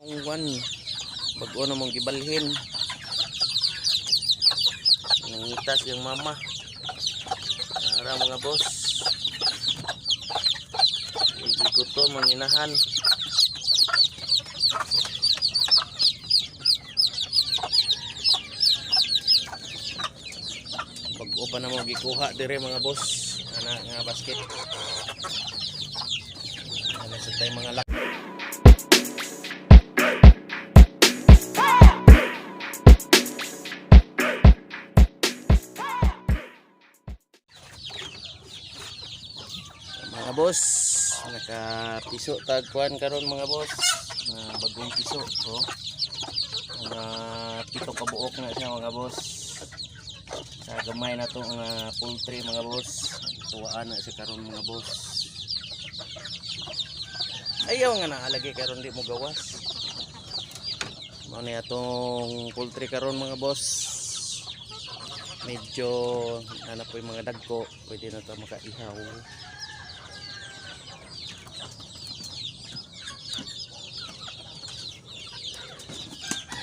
Ungwan bago na mong gibalhin. Nangitas yung mama. Para mga boss. Ikuto manginahan. Bago pa na mo gikuha dire mga boss. Ana nga basket. Ano sa tay mga laki. Mga boss, nakapiso tagkuan karon mga boss. Bagong piso oh. Mga pito ka buok na siya mga boss. Sa gamay na to nga poultry mga boss. Tuwaan na siya karon mga boss. Ayaw nga naalagay karon di mo gawas. Mao ni atong poultry karon mga boss. Medyo hanap po yung mga dagko, pwede na ito makaihaw.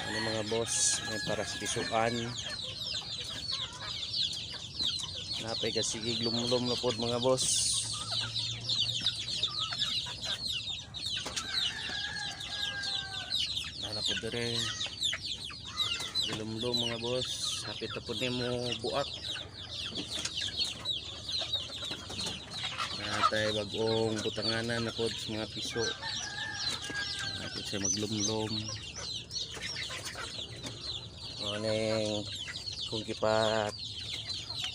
Ano mga boss, may paras pisuan. Napay kasigig lumlum na po mga boss. Hanap po dire lumlum mga boss. Hapit na po niya mo buak. Natay bagong butanganan na po sa mga piso. Hapit siya maglumlum. Maning kung kipat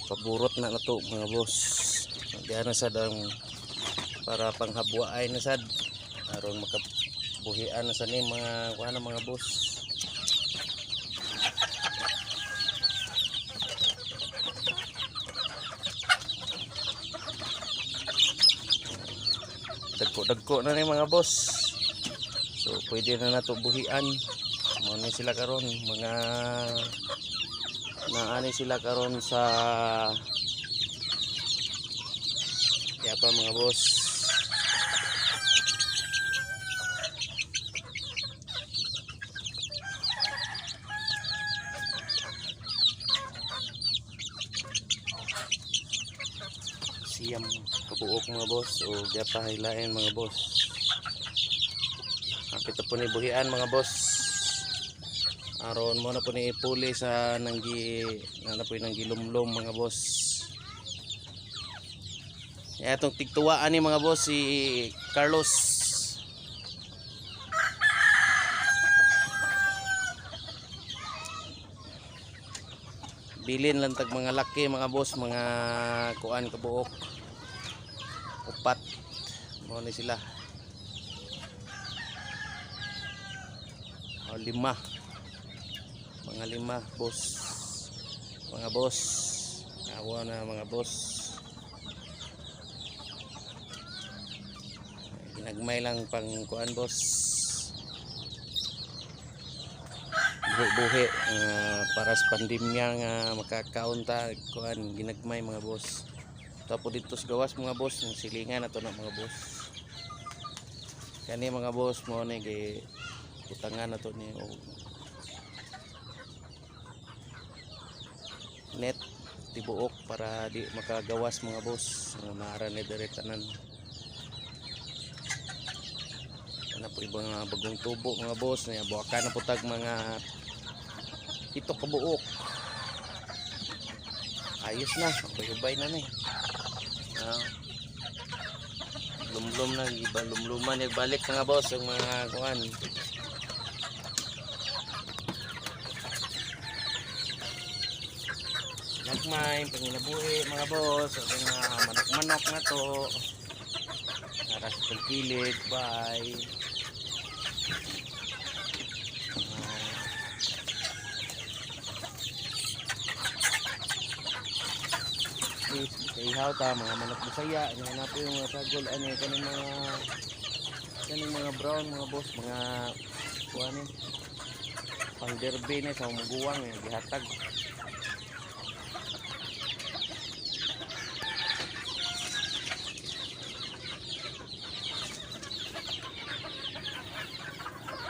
paburot na to mga boss. Diyan na sad ang para panghabuay na sad. Aron makabuhian na sa ni mga kuha na mga boss. Dagko na ni mga boss. So pwede na nato buhian. Muna sila karon mga naani sila karon sa kaya pa mga boss. Siyam kabuok mga boss o kaya pa hilain mga boss. Kapit po ni buhian mga boss. Aron mo na po ni ipuli sa nanggi lumlom mga boss. Itong tigtuwaan ni mga boss si Carlos. Bilin lang tag mga laki mga boss, mga kuan kabuok. Upat. Mo ni sila. O 5. Mga 5 boss. Mga boss. Awa na mga boss. Ginagmay lang pang kuan boss. Buhi para sa pandemya nga makakaunta kuan ginagmay mga boss. Tapos dito sa gawas mga boss, ng silingan na to na mga boss. Kani mga boss mo ni gi utangan na to ni net tibuok para di makagawas mga boss. Naara ni diretanan. Ana po ibang bagong tubo mga boss, na buwakan na putag mga ito kabuok. Ayos na, ubay na ni. Lumlum na, iba lumluman balik mga boss ang mga kuan. Nagmay panginabuhi mga boss, ang mga manok-manok na to. Para sa pagkilig, bye. Ihaw ta mga manok bisaya nga nato yung mga sagol ani kaning mga brown mga boss, mga kuan pang derby ni sa muguwang gihatag.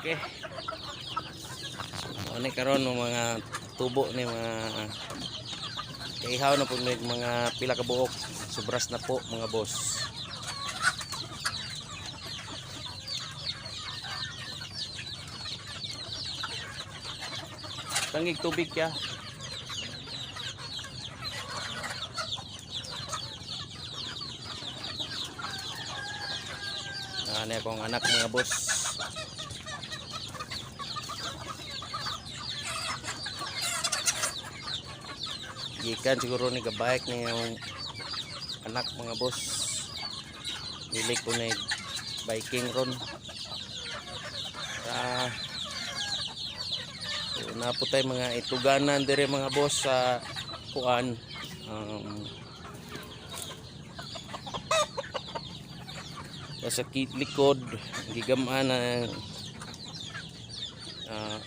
Okay. So ani karon mga tubo ni mga kaihaw na po mga pila ka buok. Sobras na po mga boss. Tangig tubig ya. Ano akong anak mga boss. Gikan siguro ni gabayek ni yung anak mga boss. Bilik ko na biking ron. So, naputay mga ituganan dire mga boss sa kuan. Sa likod gigamaan ng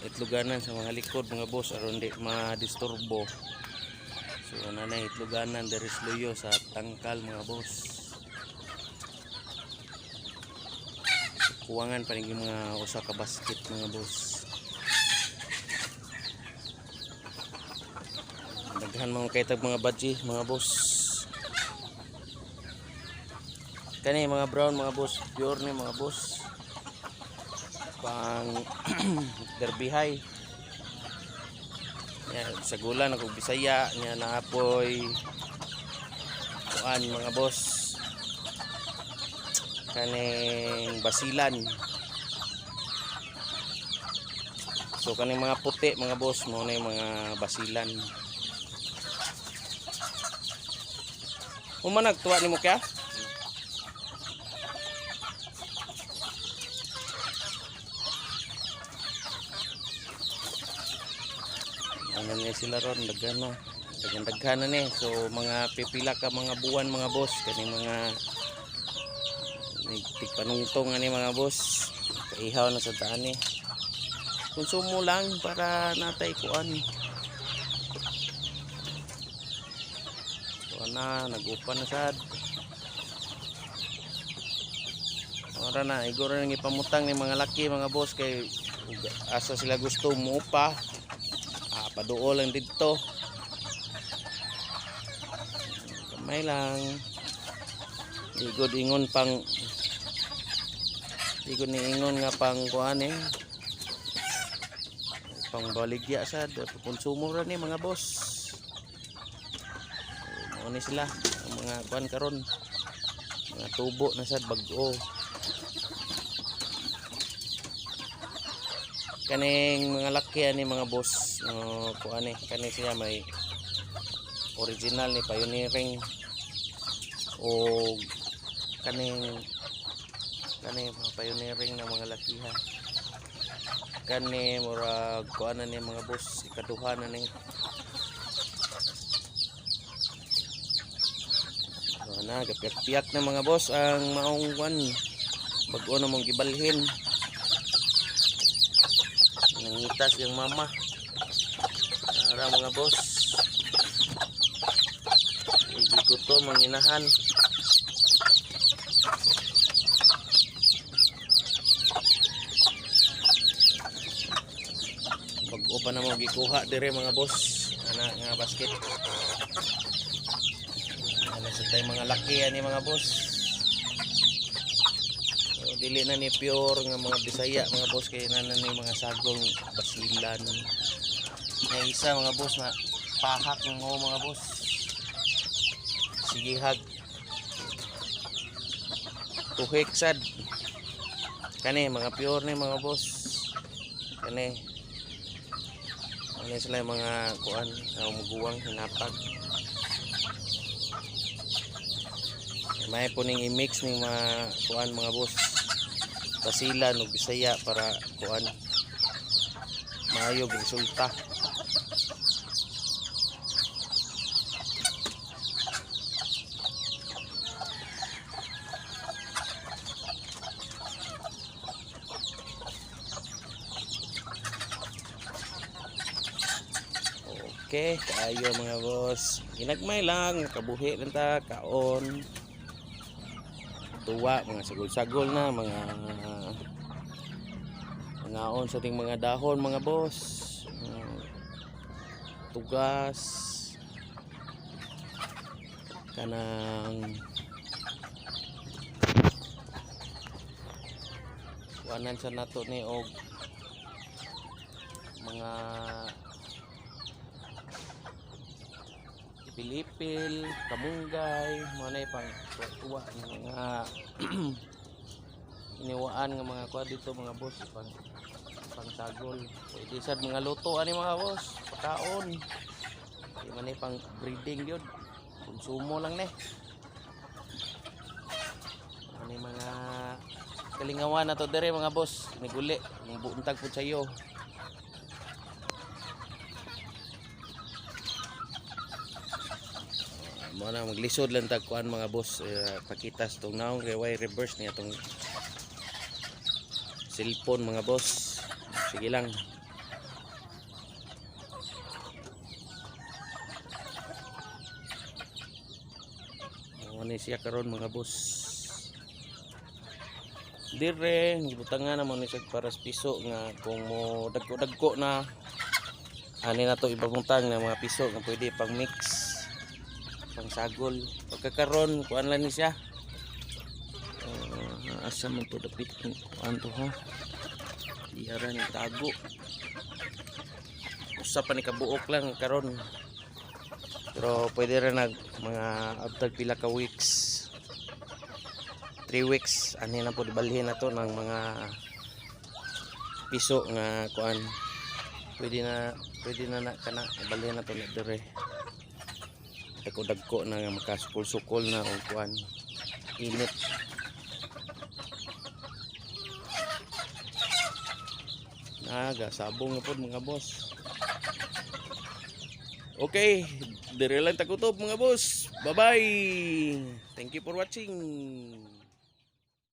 itluganan sa mga likod mga boss aron di ma-disturbo. So nanay itluganan dari sluyo sa tangkal mga boss. Kuwangan pa ning mga usa ka basket mga boss. Daghan mga kaitag mga badji mga boss. Kani mga brown mga boss, pure ni mga boss. Pang derbihay. Ya sa gulan ako Bisaya nya naapoy kuan mga boss. Kaning basilan. So kaning mga puti mga boss mo na yung mga basilan. Umanag tuwa nimo kaya? Ano niya sila ron, daghan na ni. So mga pipila ka mga buwan mga boss, kani mga tigpanungtong ani mga boss. Kaihaw na sa taan ni. Konsumo lang para natay kuan. So na nagupan na sad. Ora na igoro nang ipamutang ni mga laki mga boss kay asa sila gusto muupa. Paduol lang dito. Kamay lang. Igod ingon pang igod ni ingon nga pang kuan pang baligya sad konsumo ra ni mga boss. Mao ni sila ang mga kuan karon. Mga tubo na sad bag-o. Kaning mga laki ani mga boss kuan kani siya may original ni pioneering o kaning mga pioneering na mga lakihan kani murag kuan ni mga boss ikaduha na ni na gapiak-piak na mga boss ang maong kuan bag-o na mong gibalhin. Nangitas yung mama para mga boss hindi ko to manginahan. Bago pa na mo gikuha dire mga boss anak nga basket ano sa tayo mga laki ani mga boss. Dili na ni pure nga mga Bisaya mga boss kay nanan ni mga sagong basilan. May isa mga boss na pahak ng mga boss. Sigihag. Tuhik sad. Kani mga pure ni mga boss. Kani. Ano sila mga kuan muguwang hinapag. May po ning i-mix ning mga kuan mga boss. Basilan o Bisaya para kuan maayog resulta. Okay, kayo mga boss. Ginagmay lang, kabuhi lang ta, kaon. Tuwa, mga sagol-sagol na, mga naon sa ting mga dahon mga boss. Tugas kanang kuanan sa nato ni og mga pilipil, kamunggay, manay pang tuwa mga iniwaan nga mga kuha dito mga boss, pang sagol. Pwede sad mga luto ani mga boss, pagkaon. Di manay pang breeding yun. Konsumo lang ni. Ani mga kalingawan na to dire mga boss, niguli, buuntag po sayo. Muna maglisod lang tagkuan mga boss, pakita sa itong naong kay way reverse niya itong cellphone mga boss. Sige lang. Ano siya karon mga boss. Dire gibutangan naman ni sa paras piso nga kung mo dagko-dagko na ani na to ibabungtang na mga piso nga pwede pang mix. Pang sagol pagkakaron kuan lang ni siya asa man to dapit kuan to ha diara ni tago usa pa ni kabuok lang karon pero pwede ra nag mga after pila ka weeks 3 weeks ani na po dibalhin na to ng mga piso nga kuan pwede na kana ibalhin na to na dire dagko na nga makasukol-sukol na o kuan init. Sabong na po mga boss. Okay, dire lang takutob mga boss. Bye bye. Thank you for watching.